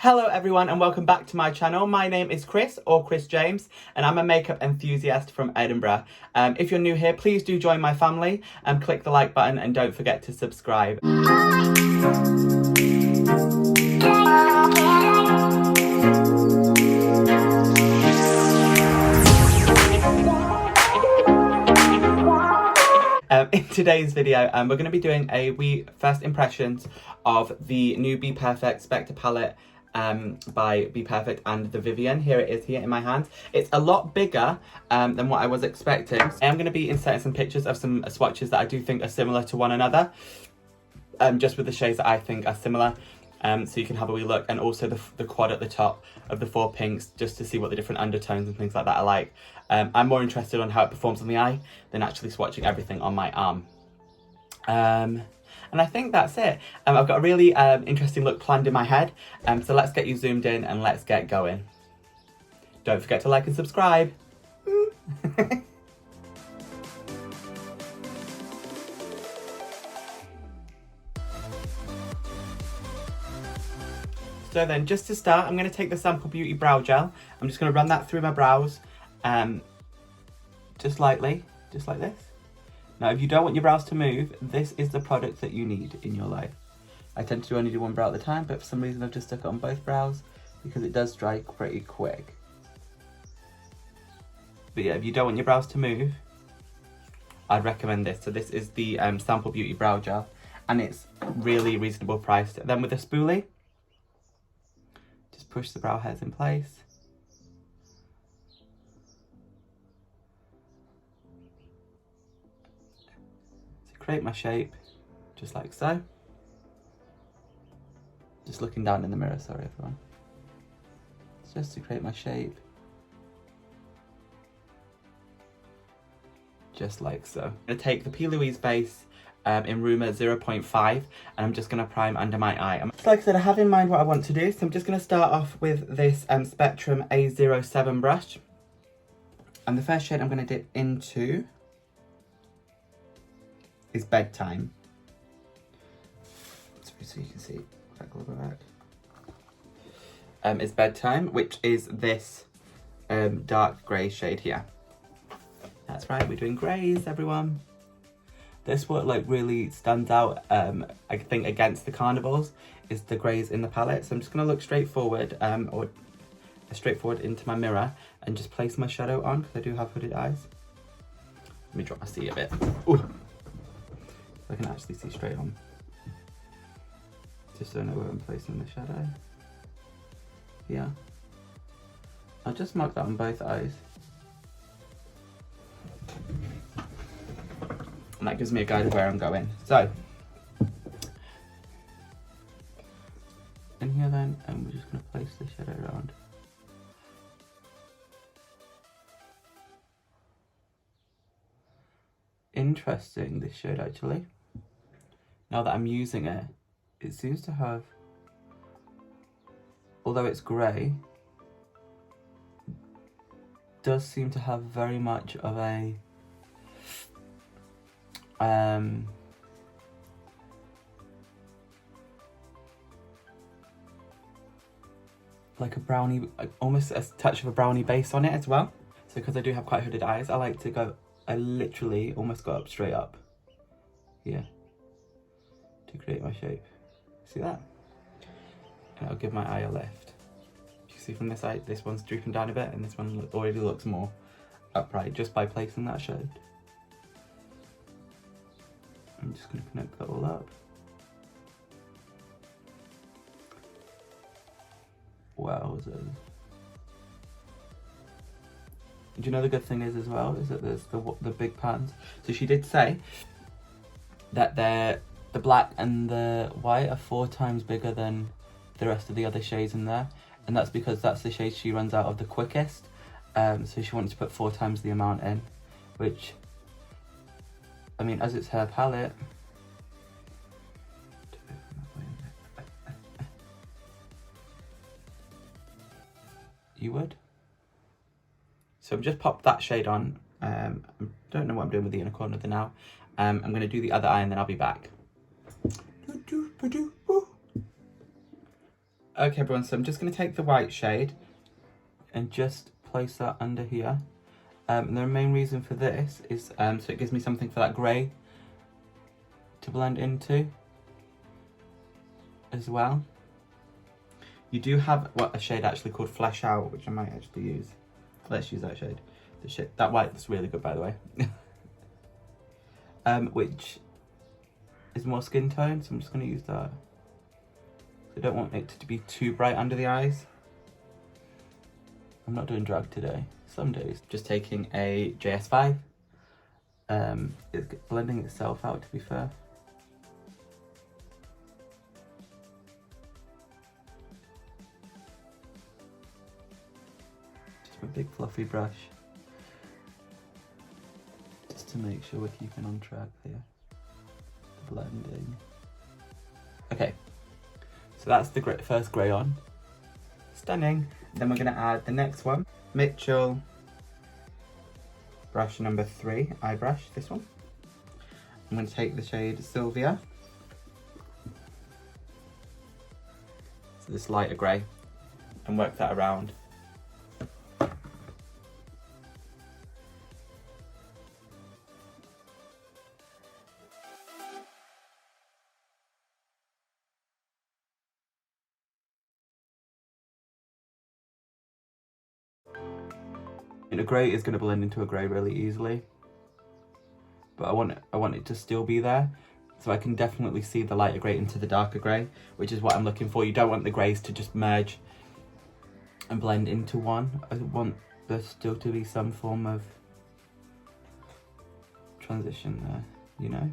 Hello everyone and welcome back to my channel. My name is Chris, or Chris James, and I'm a makeup enthusiast from Edinburgh. If you're new here, please do join my family and click the like button and don't forget to subscribe. In today's video, we're going to be doing a wee first impressions of the new BPerfect Sceptre palette by BPerfect and the Vivienne. Here it is here in my hands. It's a lot bigger than what I was expecting. I am going to be inserting some pictures of some swatches that I do think are similar to one another, just with the shades that I think are similar. So you can have a wee look, and also the quad at the top of the 4 pinks, just to see what the different undertones and things like that are like. I'm more interested on how it performs on the eye than actually swatching everything on my arm. And I think that's it. I've got a really interesting look planned in my head, so let's get you zoomed in and let's get going. Don't forget to like and subscribe. So then, just to start, I'm going to take the Sample Beauty Brow Gel. I'm just going to run that through my brows, just lightly, just like this. Now, if you don't want your brows to move, this is the product that you need in your life. I tend to only do one brow at a time, but for some reason I've just stuck it on both brows because it does dry pretty quick. But yeah, if you don't want your brows to move, I'd recommend this. So this is the Sample Beauty Brow Gel, and it's really reasonable priced. Then with a spoolie, just push the brow hairs in place. To create my shape, just like so. Just looking down in the mirror, sorry everyone. It's just to create my shape. Just like so. I'm going to take the P. Louise base in Rumour 0.5, and I'm just going to prime under my eye. Like I said, I have in mind what I want to do, so I'm just going to start off with this Spectrum A07 brush. And the first shade I'm going to dip into is Bedtime. So you can see, back a little bit back. Is Bedtime, which is this dark grey shade here. That's right, we're doing greys, everyone. This what like really stands out, I think, against the carnivals is the greys in the palette. So I'm just gonna look straight forward, or straight forward into my mirror and just place my shadow on, because I do have hooded eyes. Let me drop my C a bit. Ooh. So I can actually see straight on. Just so I know where I'm placing the shadow. Yeah. I'll just mark that on both eyes. And that gives me a guide of where I'm going. So, in here then, and we're just going to place the shadow around. Interesting, this shade actually. Now that I'm using it, it seems to have, although it's grey, does seem to have very much of a like a brownie, almost a touch of a brownie base on it as well. So because I do have quite hooded eyes, I like to go, I literally almost go up straight up here to create my shape. See that? And I'll give my eye a lift. You see from this side, this one's drooping down a bit, and this one already looks more upright just by placing that shade. I'm just going to connect that all up. Wowzers. Do you know the good thing is as well, is that there's the big patterns. So she did say that the black and the white are 4 times bigger than the rest of the other shades in there. And that's because that's the shade she runs out of the quickest. So she wanted to put 4 times the amount in, which, I mean, as it's her palette, you would. So I've just popped that shade on. I don't know what I'm doing with the inner corner of the now. I'm going to do the other eye and then I'll be back. Okay everyone, so I'm just going to take the white shade and just place that under here. And the main reason for this is so it gives me something for that grey to blend into as well. You do have a shade actually called Flesh Out, which I might actually use. Let's use that shade. That white looks really good, by the way. Which is more skin tone, so I'm just going to use that. I don't want it to be too bright under the eyes. I'm not doing drag today. Some days. Just taking a JS5. It's blending itself out, to be fair. Just a big fluffy brush. Just to make sure we're keeping on track here. The blending. Okay. So that's the first grey on. Stunning. Then we're going to add the next one. Mitchell brush number 3, eye brush, this one. I'm going to take the shade Sylvia. So this lighter grey, and work that around. And a grey is going to blend into a grey really easily, but I want it to still be there, so I can definitely see the lighter grey into the darker grey, which is what I'm looking for. You don't want the greys to just merge and blend into one. I want there still to be some form of transition there, you know?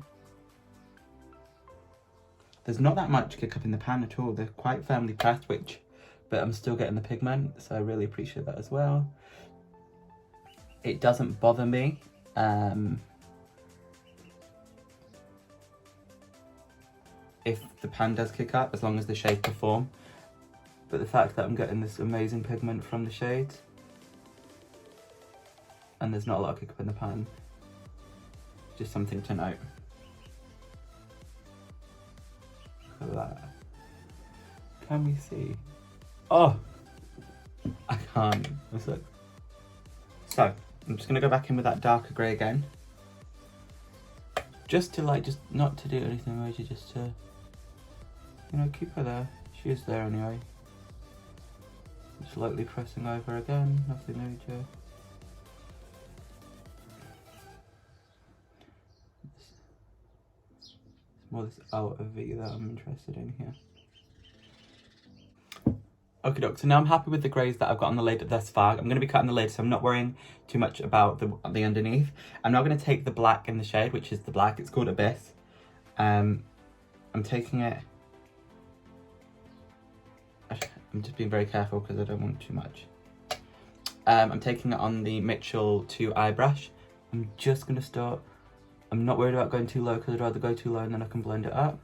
There's not that much kick up in the pan at all. They're quite firmly pressed, but I'm still getting the pigment, so I really appreciate that as well. It doesn't bother me. If the pan does kick up, as long as the shades perform. But the fact that I'm getting this amazing pigment from the shades, and there's not a lot of kick up in the pan, just something to note. Look at that. Can we see? Oh! I can't. Let's look. So, I'm just going to go back in with that darker grey again. Just to just not to do anything major, just to, you know, keep her there. She is there anyway. Just lightly pressing over again, nothing major. It's more this outer V that I'm interested in here. Okay, doke, so now I'm happy with the greys that I've got on the lid thus far. I'm going to be cutting the lid, so I'm not worrying too much about the underneath. I'm now going to take the black in the shade, which is the black. It's called Abyss. I'm taking it... I'm just being very careful because I don't want too much. I'm taking it on the Mitchell 2 eye brush. I'm just going to start... I'm not worried about going too low because I'd rather go too low and then I can blend it up.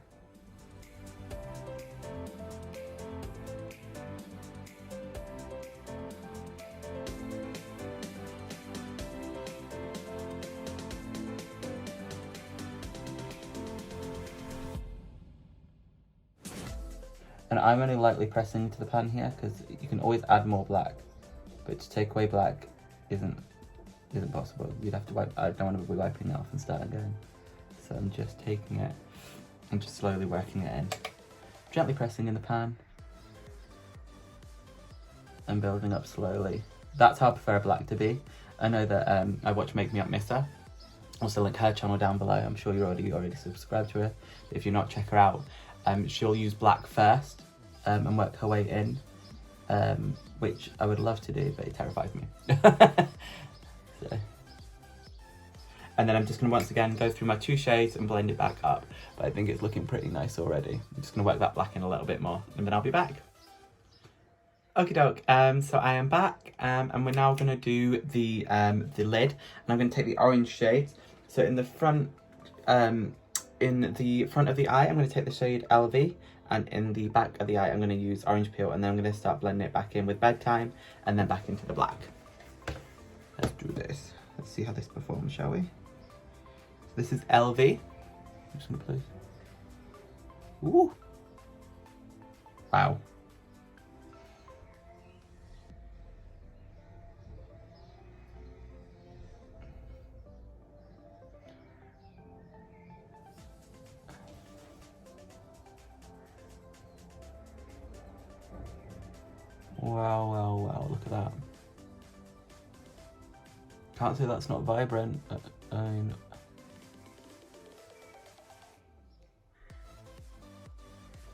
And I'm only lightly pressing into the pan here because you can always add more black, but to take away black isn't possible. You'd have to wipe. I don't want to be wiping it off and start again. So I'm just taking it and just slowly working it in, gently pressing in the pan and building up slowly. That's how I prefer a black to be. I know that I watch Make Me Up Missa. Also link her channel down below. I'm sure you're already subscribed to her. If you're not, check her out. She'll use black first and work her way in, which I would love to do, but it terrifies me. So. And then I'm just going to once again go through my 2 shades and blend it back up. But I think it's looking pretty nice already. I'm just going to work that black in a little bit more and then I'll be back. Okie doke, so I am back and we're now going to do the lid. And I'm going to take the orange shades. So in the front of the eye, I'm going to take the shade LV, and in the back of the eye, I'm going to use Orange Peel, and then I'm going to start blending it back in with Bedtime, and then back into the black. Let's do this. Let's see how this performs, shall we? So this is LV. I'm just going to place. Ooh. Wow. Wow, wow, wow, look at that. Can't say that's not vibrant. I mean,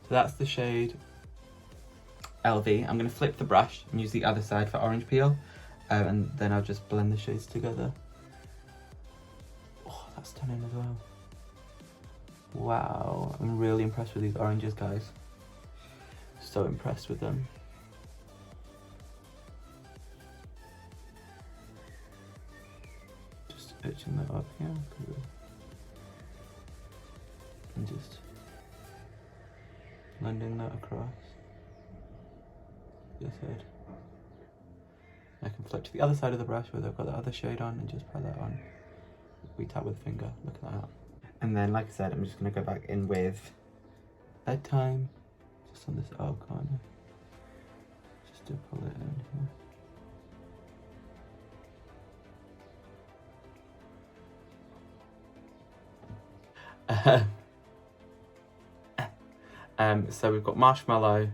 so that's the shade LV. I'm going to flip the brush and use the other side for orange peel, and then I'll just blend the shades together. Oh, that's stunning as well. Wow, I'm really impressed with these oranges, guys. So impressed with them. Just etching that up here. And just blending that across this head. I can flip to the other side of the brush where I've got the other shade on and just put that on. We tap with the finger, look at that. And then, like I said, I'm just going to go back in with Bedtime, just on this outer corner, just to pull it in here. So we've got Marshmallow,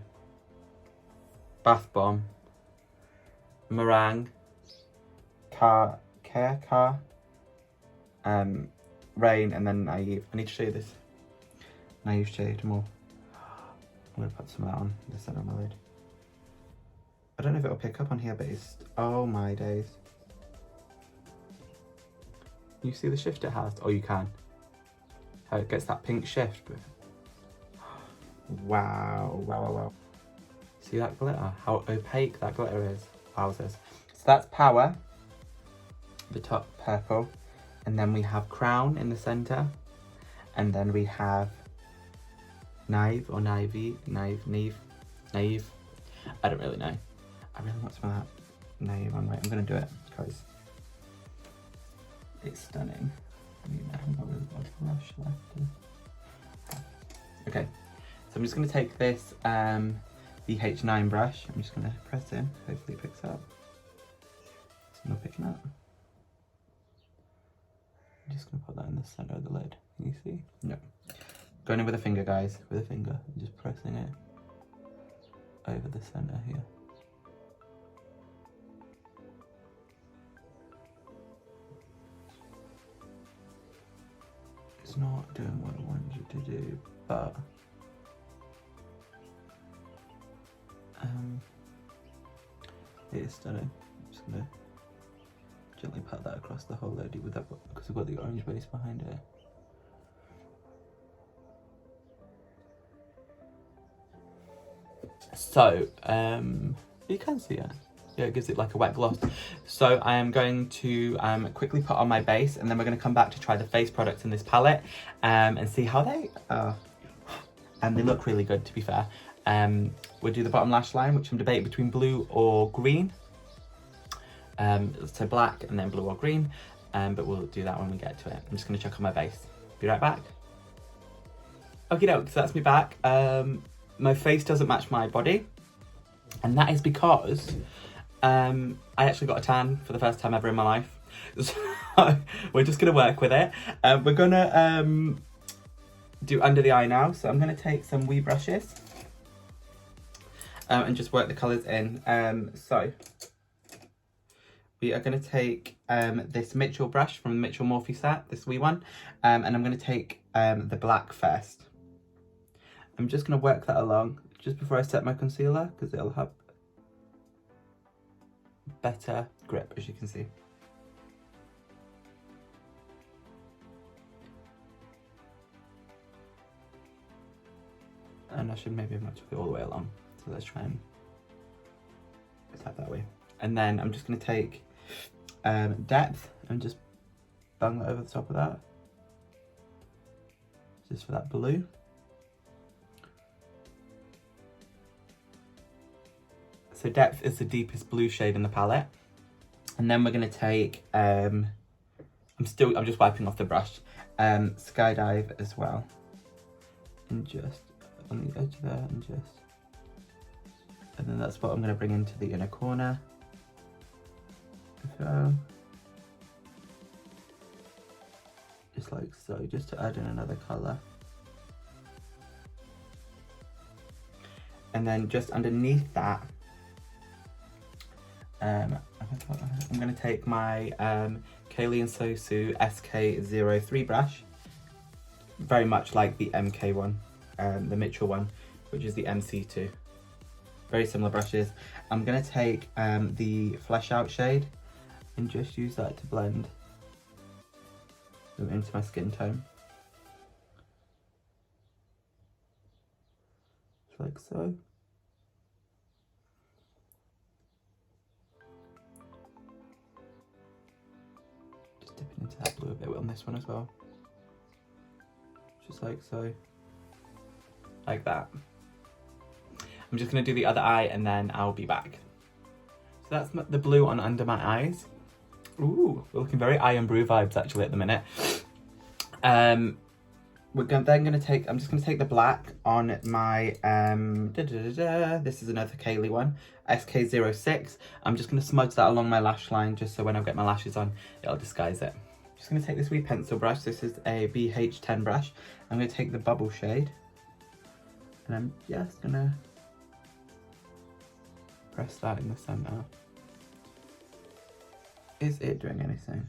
Bath Bomb, Meringue, Rain, and then Naive. I need to show you this Naive shade more. I'm going to put some of that on the center of my lid. I don't know if it'll pick up on here, but it's... Oh my days. You see the shift it has? Oh, you can. How it gets that pink shift. But... Wow, wow, wow, wow. See that glitter? How opaque that glitter is. Wowzers. So that's Power, the top purple. And then we have Crown in the center. And then we have Naive or Naive. I don't really know. I really want some of that Naive on. Wait, I'm going to do it because it's stunning. I haven't got really got a brush left. Okay, so I'm just going to take this BH9 brush. I'm just going to press in. Hopefully it picks up. It's not picking up. I'm just going to put that in the center of the lid. Can you see? No. Going in with a finger, guys. With a finger. Just pressing it over the center here. It's not doing what I wanted you to do, but it is stunning. I'm just going to gently pat that across the whole lid with that, because we've got the orange base behind it. So, you can see it. Yeah, it gives it like a wet gloss. So I am going to quickly put on my base, and then we're going to come back to try the face products in this palette and see how they are. And they look really good, to be fair. We'll do the bottom lash line, which I'm debating between blue or green. So black and then blue or green, but we'll do that when we get to it. I'm just going to check on my base. Be right back. Okay, so that's me back. My face doesn't match my body, and that is because I actually got a tan for the first time ever in my life. So we're just going to work with it. We're going to do under the eye now. So I'm going to take some wee brushes and just work the colours in. So we are going to take this Mitchell brush from the Mitchell Morphe set, this wee one, and I'm going to take the black first. I'm just going to work that along just before I set my concealer, because it'll have better grip, as you can see. And I should maybe have not took it all the way along. So let's try and tap that way. And then I'm just going to take Depth and just bang that over the top of that. Just for that blue. So Depth is the deepest blue shade in the palette. And then we're going to take, I'm just wiping off the brush, Skydive as well. And just on the edge there, and then that's what I'm going to bring into the inner corner. So, just like so, just to add in another colour. And then just underneath that, I'm going to take my Kaylee and Sosu SK03 brush, very much like the MK one, the Mitchell one, which is the MC2. Very similar brushes. I'm going to take the Flesh Out shade and just use that to blend them into my skin tone. Just like so. Dipping into that blue a bit on this one as well. Just like so. Like that. I'm just going to do the other eye and then I'll be back. So that's the blue on under my eyes. Ooh, we're looking very Iron Brew vibes actually at the minute. I'm just going to take the black on my, this is another Kaylee one, SK06. I'm just going to smudge that along my lash line just so when I get my lashes on, it'll disguise it. Just going to take this wee pencil brush. This is a BH10 brush. I'm going to take the bubble shade and I'm just going to press that in the center. Is it doing anything?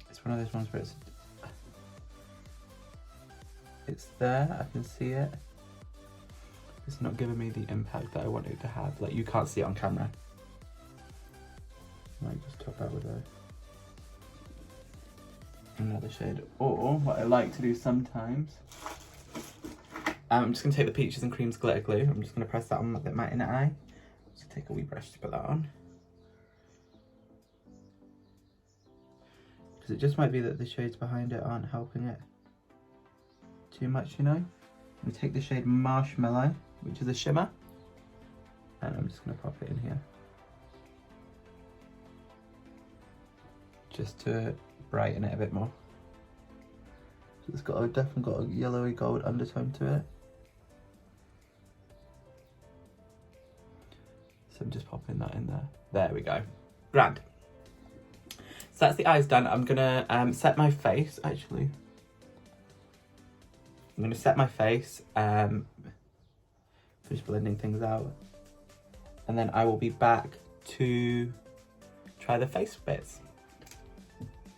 It's one of those ones where it's there, I can see it. It's not giving me the impact that I want it to have. Like, you can't see it on camera. I might just top out with another shade. Or what I like to do sometimes, I'm just going to take the Peaches and Creams glitter glue. I'm just going to press that on my inner eye. Just take a wee brush to put that on. Because it just might be that the shades behind it aren't helping it too much, you know. I'm going to take the shade Marshmallow, which is a shimmer, and I'm just going to pop it in here. Just to brighten it a bit more. So it's definitely got a yellowy gold undertone to it. So I'm just popping that in there. There we go. Grand. So that's the eyes done. I'm gonna set my face, actually. I'm gonna set my face, finish blending things out. And then I will be back to try the face bits.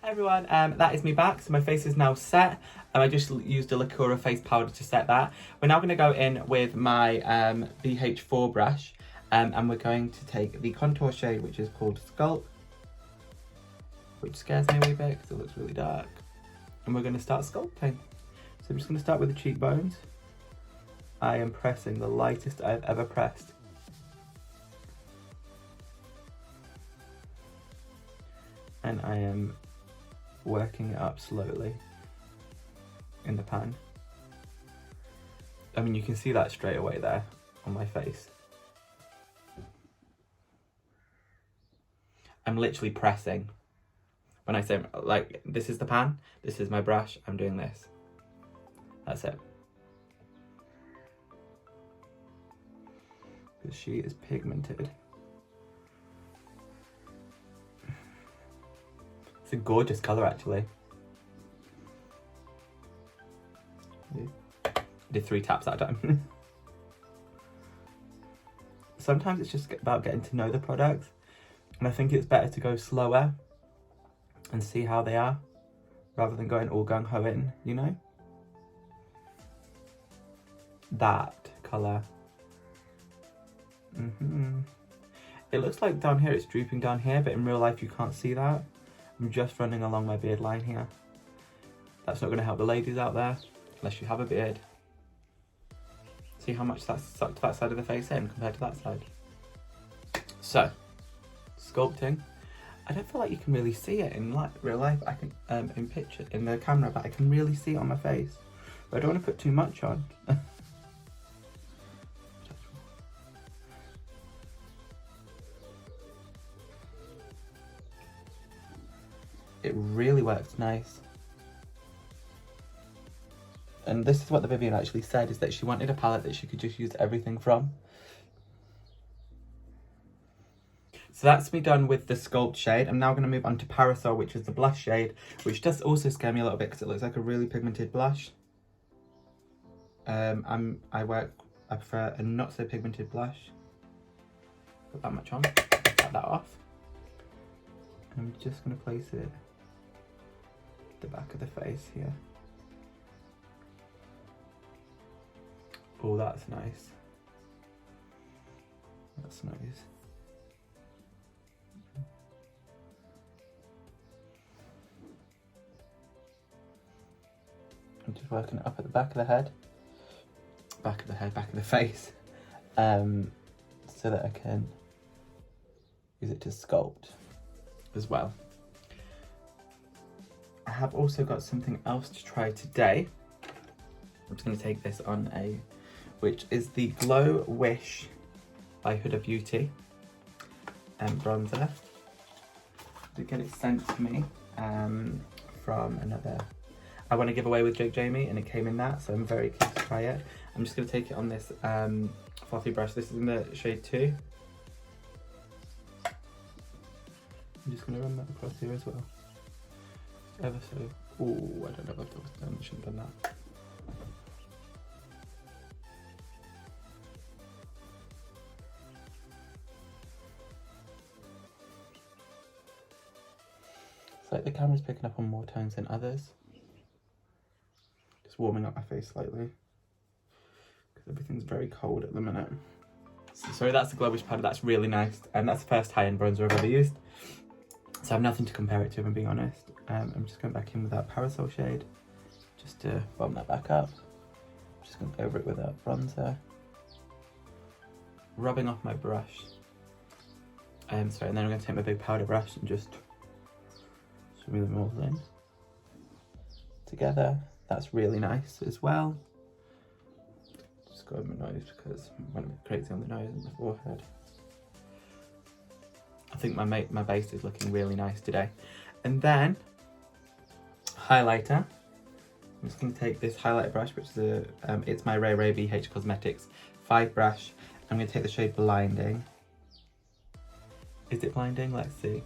Hi everyone, that is me back. So my face is now set. I just used a Lacura face powder to set that. We're now going to go in with my BH4 brush, and we're going to take the contour shade, which is called Sculpt, which scares me a wee bit because it looks really dark. And we're going to start sculpting. So I'm just going to start with the cheekbones. I am pressing the lightest I've ever pressed. And I am working it up slowly in the pan. I mean, you can see that straight away there on my face. I'm literally pressing. When I say, like, this is the pan, this is my brush, I'm doing this. That's it. Because she is pigmented. It's a gorgeous colour, actually. I did 3 taps at a time. Sometimes it's just about getting to know the products, and I think it's better to go slower and see how they are, rather than going all gung-ho in, you know? That colour. It looks like down here it's drooping down here, but in real life you can't see that. I'm just running along my beard line here. That's not going to help the ladies out there, unless you have a beard. See how much that's sucked that side of the face in compared to that side. So, sculpting. I don't feel like you can really see it in real life. I can in the camera, but I can really see it on my face. But I don't want to put too much on. It really works nice. And this is what the Vivienne actually said, is that she wanted a palette that she could just use everything from. So that's me done with the Sculpt shade. I'm now going to move on to Parasol, which is the blush shade, which does also scare me a little bit because it looks like a really pigmented blush. I prefer a not so pigmented blush. Put that much on, cut that off. I'm just going to place it at the back of the face here. Oh, that's nice. That's nice. I'm just working it up at the back of the head. Back of the face. So that I can use it to sculpt as well. I have also got something else to try today. I'm just going to take this on which is the Glow Wish by Huda Beauty bronzer. I did get it sent to me from another I Want to Give Away with Jake Jamie, and it came in that, so I'm very keen to try it. I'm just going to take it on this fluffy brush. This is in the shade 2. I'm just going to run that across here as well. Ever so. Ooh, I don't know if that was done. I shouldn't have done that. It's like the camera's picking up on more tones than others. Just warming up my face slightly because everything's very cold at the minute. So that's the Glow Wish powder. That's really nice, and that's the first high-end bronzer I've ever used. So I have nothing to compare it to, if I'm being honest. I'm just going back in with that Parasol shade just to bump that back up. Just going over it with that bronzer. Rubbing off my brush. Sorry, and then I'm going to take my big powder brush and just smooth them all in together. That's really nice as well. Just go over my nose because I'm going to be crazy on the nose and the forehead. I think my base is looking really nice today. And then, highlighter. I'm just going to take this highlighter brush, which is it's my Ray Ray BH Cosmetics 5 brush. I'm going to take the shade Blinding. Is it blinding? Let's see.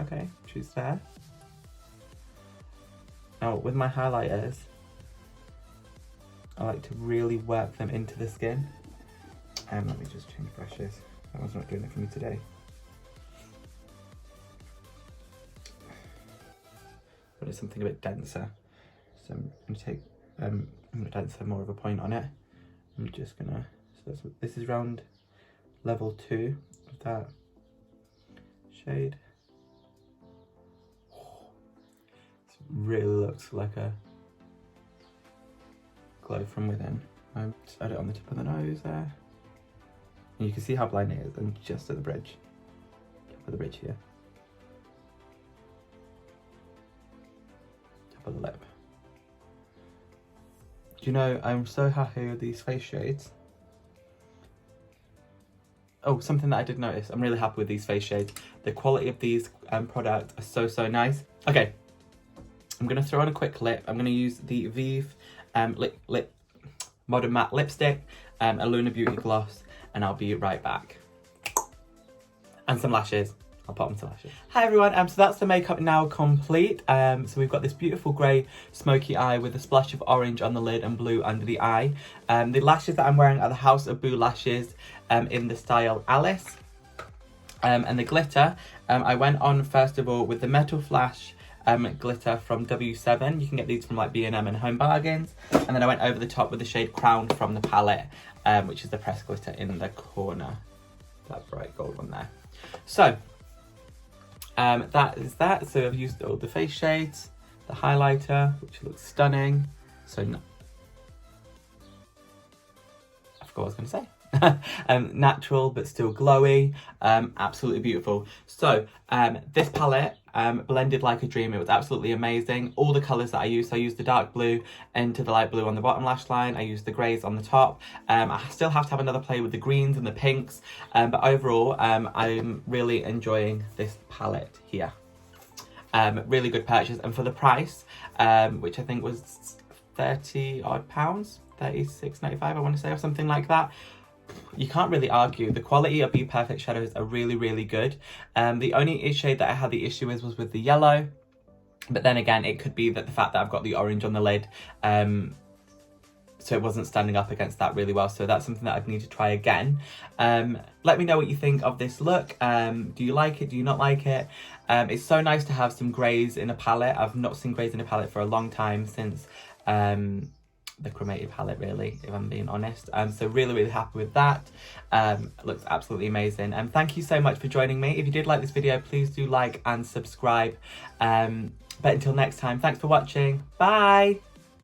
Okay, she's there. Now with my highlighters, I like to really work them into the skin. Let me just change brushes. That one's not doing it for me today. But it's something a bit denser. So I'm going to take denser, more of a point on it. I'm just gonna, so this is round level 2 of that shade. Really looks like a glow from within. I just add it on the tip of the nose there. And you can see how blinding it is, and just at the bridge. Top of the bridge here. Top of the lip. Do you know, I'm so happy with these face shades. Oh, something that I did notice. I'm really happy with these face shades. The quality of these products are so nice. Okay. I'm going to throw on a quick lip. I'm going to use the Vive Modern Matte Lipstick, a Luna Beauty Gloss, and I'll be right back. And some lashes. I'll pop on some lashes. Hi everyone, so that's the makeup now complete. So we've got this beautiful grey smoky eye with a splash of orange on the lid and blue under the eye. The lashes that I'm wearing are the House of Boo lashes in the style Alice. And the glitter, I went on first of all with the Metal Flash glitter from W7. You can get these from like B&M and Home Bargains. And then I went over the top with the shade Crown from the palette, which is the pressed glitter in the corner. That bright gold one there. So, that is that. So I've used all the face shades, the highlighter, which looks stunning. So, I forgot what I was going to say. Natural but still glowy, absolutely beautiful. So this palette blended like a dream. It was absolutely amazing. All the colours that I used the dark blue into the light blue on the bottom lash line. I used the greys on the top. I still have to have another play with the greens and the pinks, but overall I'm really enjoying this palette here. Really good purchase, and for the price, which I think was £30 odd, £36.95 I want to say, or something like that, you can't really argue. The quality of BPerfect shadows are really, really good. The only shade that I had the issue with was with the yellow, but then again, it could be that the fact that I've got the orange on the lid, so it wasn't standing up against that really well. So that's something that I'd need to try again. Let me know what you think of this look. Do you like it? Do you not like it? It's so nice to have some greys in a palette. I've not seen greys in a palette for a long time, since the chromated palette, really, if I'm being honest. So really, really happy with that. Looks absolutely amazing. Thank you so much for joining me. If you did like this video, please do like and subscribe. But until next time, thanks for watching. Bye!